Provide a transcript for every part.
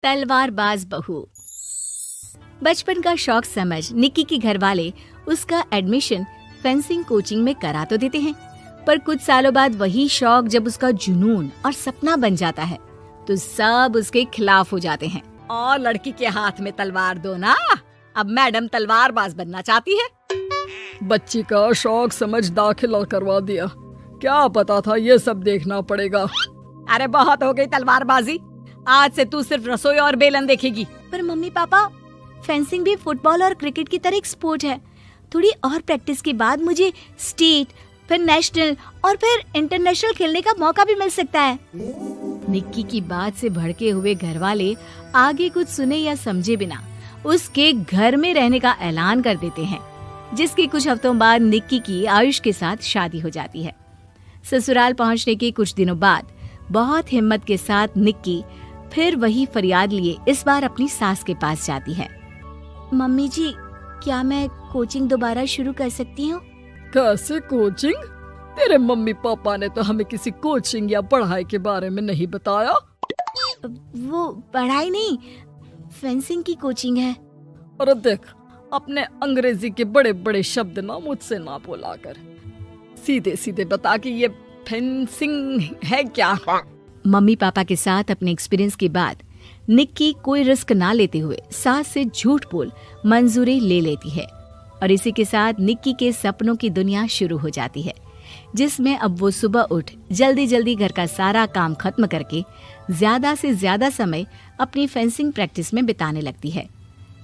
तलवारबाज बहू। बचपन का शौक समझ निक्की के घर वाले उसका एडमिशन फेंसिंग कोचिंग में करा तो देते हैं, पर कुछ सालों बाद वही शौक जब उसका जुनून और सपना बन जाता है तो सब उसके खिलाफ हो जाते हैं। और लड़की के हाथ में तलवार दो ना, अब मैडम तलवारबाज बनना चाहती है। बच्ची का शौक समझ दाखिला करवा दिया, क्या पता था ये सब देखना पड़ेगा। अरे बहुत हो गई तलवारबाजी, आज से तू सिर्फ रसोई और बेलन देखेगी। पर मम्मी पापा, फेंसिंग भी फुटबॉल और क्रिकेट की तरह एक स्पोर्ट है। थोड़ी और प्रैक्टिस के बाद मुझे स्टेट, फिर नेशनल और फिर इंटरनेशनल खेलने का मौका भी मिल सकता है। निक्की की बात से भड़के हुए घर वाले आगे कुछ सुने या समझे बिना उसके घर में रहने का ऐलान कर देते हैं, जिसके कुछ हफ्तों बाद निक्की की आयुष के साथ शादी हो जाती है। ससुराल पहुंचने के कुछ दिनों बाद बहुत हिम्मत के साथ निक्की फिर वही फरियाद लिए इस बार अपनी सास के पास जाती है। मम्मी जी, क्या मैं कोचिंग दोबारा शुरू कर सकती हूँ? कैसे कोचिंग? तेरे मम्मी पापा ने तो हमें किसी कोचिंग या पढ़ाई के बारे में नहीं बताया। वो पढ़ाई नहीं, फेंसिंग की कोचिंग है। और देख, अपने अंग्रेजी के बड़े बड़े शब्द ना मुझसे ना बोला कर, सीधे सीधे बता कि ये फेंसिंग है क्या। मम्मी पापा के साथ अपने एक्सपीरियंस के बाद निक्की कोई रिस्क ना लेते हुए सास से झूठ बोल मंजूरी ले लेती है और इसी के साथ निक्की के सपनों की दुनिया शुरू हो जाती है, जिसमें अब वो सुबह उठ जल्दी जल्दी घर का सारा काम खत्म करके ज्यादा से ज्यादा समय अपनी फेंसिंग प्रैक्टिस में बिताने लगती है।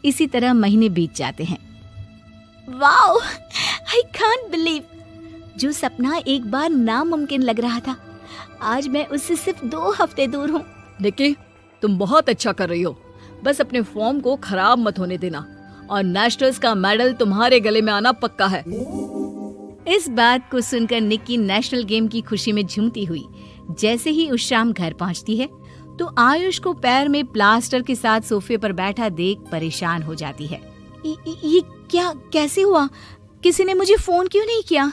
इसी तरह महीने बीत जाते हैं। वाओ, आई कांट बिलीव, जो सपना एक बार नामुमकिन लग रहा था, आज मैं उससे सिर्फ 2 हफ्ते दूर हूँ। निक्की, तुम बहुत अच्छा कर रही हो, बस अपने फॉर्म को खराब मत होने देना और नेशनल्स का मेडल तुम्हारे गले में आना पक्का है। इस बात को सुनकर निक्की नेशनल गेम की खुशी में झूमती हुई जैसे ही उस शाम घर पहुंचती है तो आयुष को पैर में प्लास्टर के साथ सोफे पर बैठा देख परेशान हो जाती है। ये क्या, कैसे हुआ? किसी ने मुझे फोन क्यों नहीं किया?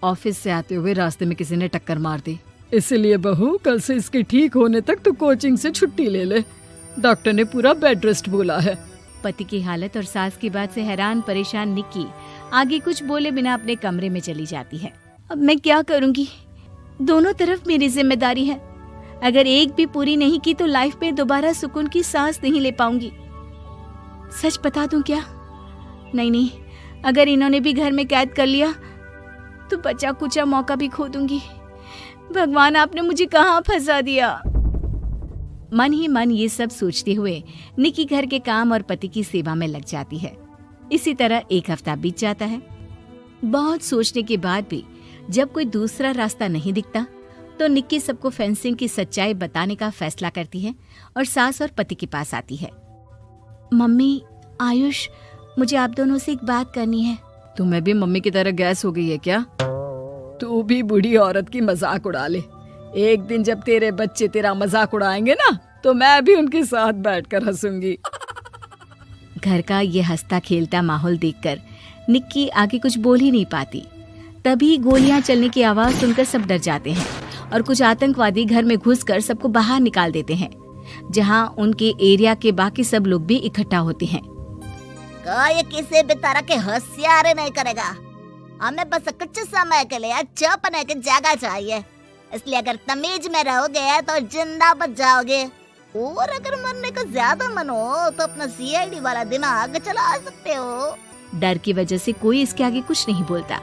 ऑफिस से आते हुए रास्ते में किसी ने टक्कर मार दी, इसलिए बहू कल से इसके ठीक होने तक तो कोचिंग से छुट्टी ले ले, डॉक्टर ने पूरा बेड रेस्ट बोला है। पति की हालत और सास की बात से हैरान परेशान निक्की आगे कुछ बोले बिना अपने कमरे में चली जाती है। अब मैं क्या करूंगी? दोनों तरफ मेरी जिम्मेदारी है, अगर एक भी पूरी नहीं की तो लाइफ में दोबारा सुकून की सांस नहीं ले पाऊंगी। सच बता दूं क्या? नहीं, अगर इन्होंने भी घर में कैद कर लिया तो बचा कुचा मौका भी खो दूंगी। भगवान, आपने मुझे कहाँ फंसा दिया। मन ही मन ये सब सोचते हुए निक्की घर के काम और पति की सेवा में लग जाती है। इसी तरह 1 हफ्ता बीत जाता है। बहुत सोचने के बाद भी जब कोई दूसरा रास्ता नहीं दिखता तो निक्की सबको फेंसिंग की सच्चाई बताने का फैसला करती है और सास और पति के पास आती है। मम्मी, आयुष, मुझे आप दोनों से एक बात करनी है। तुम्हें भी मम्मी की तरह गैस हो गई है क्या? तू भी बूढ़ी औरत की मजाक उड़ा ले। एक दिन जब तेरे बच्चे तेरा मजाक उड़ाएंगे ना तो मैं भी उनके साथ बैठकर हंसूंगी। घर का ये हंसता खेलता माहौल देखकर निक्की आगे कुछ बोल ही नहीं पाती। तभी गोलियां चलने की आवाज सुनकर सब डर जाते हैं और कुछ आतंकवादी घर में घुसकर सबको बाहर निकाल देते हैं, जहां उनके एरिया के बाकी सब लोग भी इकट्ठा होते हैं। कोई किसी भी तरह के होशियारी नहीं करेगा, हमें बस कुछ समय के लिए चुप रहने की जगह चाहिए, इसलिए अगर तमीज में रहोगे तो जिंदा बच जाओगे, और अगर मरने का ज्यादा मन हो तो अपना CID वाला दिमाग चला सकते हो। डर की वजह से कोई इसके आगे कुछ नहीं बोलता।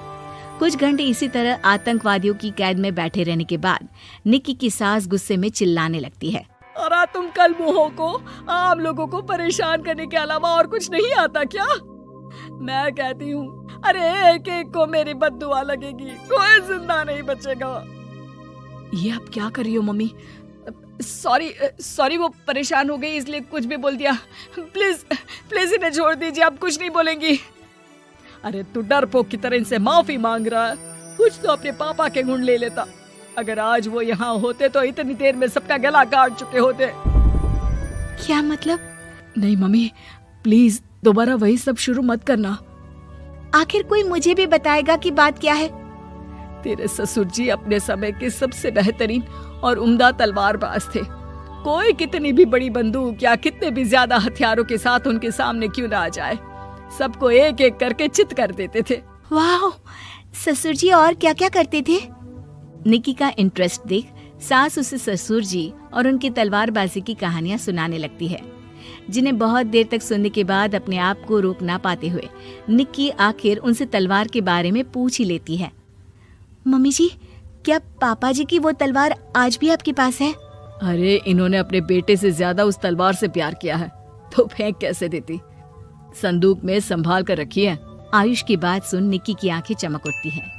कुछ घंटे इसी तरह आतंकवादियों की कैद में बैठे रहने के बाद निक्की की सास गुस्से में चिल्लाने लगती है। अरे तुम कल मुँहों को आम लोगों को परेशान करने के अलावा और कुछ नहीं आता क्या? मैं कहती हूँ, अरे एक एक को मेरी बद्दुआ लगेगी, कोई जिंदा नहीं बचेगा। ये अब क्या कर रही हो मम्मी? सॉरी, वो परेशान हो गई इसलिए कुछ भी बोल दिया। प्लीज इन्हें छोड़ दीजिए, अब कुछ नहीं बोलेंगी। अरे तू डरपोक की तरह इनसे माफी मांग रहा है, कुछ तो अपने पापा के गुण ले लेता। अगर आज वो यहाँ होते तो इतनी देर में सबका गला काट चुके होते। क्या मतलब? नहीं मम्मी, प्लीज दोबारा वही सब शुरू मत करना। आखिर कोई मुझे भी बताएगा कि बात क्या है। तेरे ससुर जी अपने समय के सबसे बेहतरीन और उम्दा तलवारबाज थे। कोई कितनी भी बड़ी बंदूक या कितने भी ज्यादा हथियारों के साथ उनके सामने क्यों ना आ जाए, सबको एक एक करके चित कर देते थे। वाह, ससुर जी और क्या क्या करते थे? निक्की का इंटरेस्ट देख सास उसे ससुर जी और उनकी तलवारबाजी की कहानियां सुनाने लगती है, जिन्हें बहुत देर तक सुनने के बाद अपने आप को रोक ना पाते हुए निक्की आखिर उनसे तलवार के बारे में पूछ ही लेती है। मम्मी जी, क्या पापा जी की वो तलवार आज भी आपके पास है? अरे इन्होंने अपने बेटे से ज्यादा उस तलवार से प्यार किया है तो फेंक कैसे देती, संदूक में संभाल कर रखी है। आयुष की बात सुन निक्की की आंखें चमक उठती हैं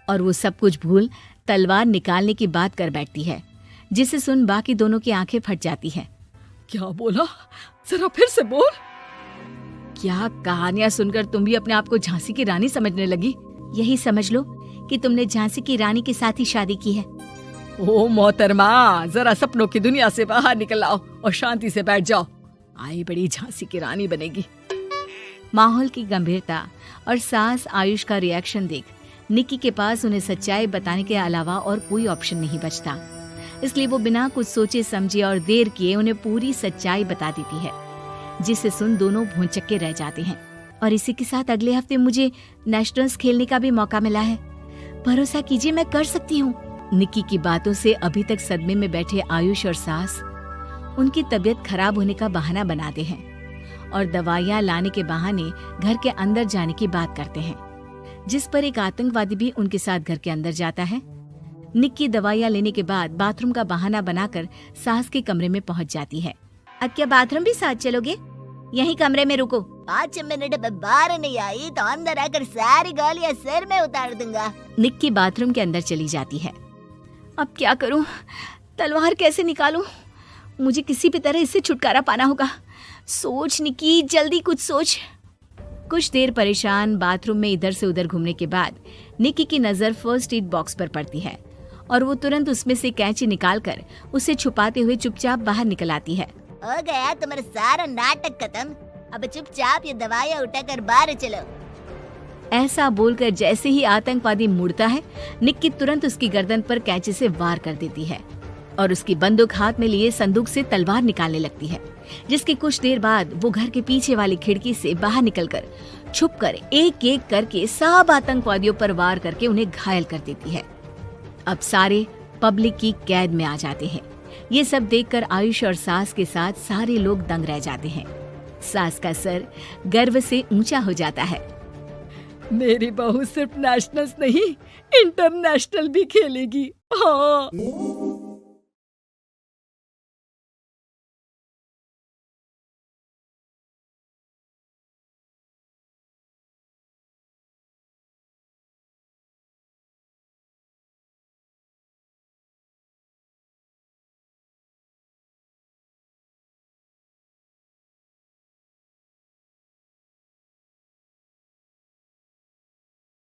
और वो सब कुछ भूल तलवार निकालने की बात कर बैठती है, जिसे सुन बाकी दोनों की आंखें फट जाती हैं। क्या बोला, जरा फिर से बोल। क्या कहानियां सुनकर तुम भी अपने आप को झांसी की रानी समझने लगी? यही समझ लो कि तुमने झांसी की रानी के साथ ही शादी की है। ओ मोहतरमा, जरा सपनों की दुनिया से बाहर निकल आओ और शांति से बैठ जाओ। आई बड़ी झांसी की रानी बनेगी। माहौल की गंभीरता और सास आयुष का रिएक्शन देख निक्की के पास उन्हें सच्चाई बताने के अलावा और कोई ऑप्शन नहीं बचता, इसलिए वो बिना कुछ सोचे समझे और देर किए उन्हें पूरी सच्चाई बता देती है, जिसे सुन दोनों भौंचक्के रह जाते हैं। और इसी के साथ अगले हफ्ते मुझे नेशनल्स खेलने का भी मौका मिला है, भरोसा कीजिए मैं कर सकती हूँ। निक्की की बातों से अभी तक सदमे में बैठे आयुष और सास उनकी तबीयत खराब होने का बहाना बनाते हैं और दवाइयाँ लाने के बहाने घर के अंदर जाने की बात करते हैं, जिस पर एक आतंकवादी भी उनके साथ घर के अंदर जाता है। निक्की दवाइयाँ लेने के बाद बाथरूम का बहाना बनाकर सास के कमरे में पहुंच जाती है। अब क्या बाथरूम भी साथ चलोगे? यहीं कमरे में रुको। 5 मिनट में बाहर नहीं आई तो अंदर आकर सारी गालियां सिर में उतार दूंगा। निक्की बाथरूम के अंदर चली जाती है। अब क्या करूं? तलवार कैसे निकालूं? मुझे किसी भी तरह इससे छुटकारा पाना होगा। सोच निक्की, जल्दी कुछ सोच। कुछ देर परेशान बाथरूम में इधर से उधर घूमने के बाद निक्की की नजर फर्स्ट एड बॉक्स पर पड़ती है और वो तुरंत उसमें से कैंची निकालकर उसे छुपाते हुए चुपचाप बाहर निकल आती है। हो गया तुम्हारा सारा नाटक खत्म, अब चुपचाप ये दवाइयाँ उठाकर बाहर चलो। ऐसा बोलकर जैसे ही आतंकवादी मुड़ता है, निक्की तुरंत उसकी गर्दन पर कैंची से वार कर देती है और उसकी बंदूक हाथ में लिए संदूक से तलवार निकालने लगती है, जिसकी कुछ देर बाद वो घर के पीछे वाली खिड़की से बाहर निकलकर छुपकर एक एक करके सब आतंकवादियों पर वार करके उन्हें घायल कर देती है। अब सारे पब्लिक की कैद में आ जाते हैं। ये सब देखकर आयुष और सास के साथ सारे लोग दंग रह जाते हैं। सास का सर गर्व से ऊंचा हो जाता है। मेरी बहू सिर्फ नेशनल्स नहीं, इंटरनेशनल भी खेलेगी। हाँ।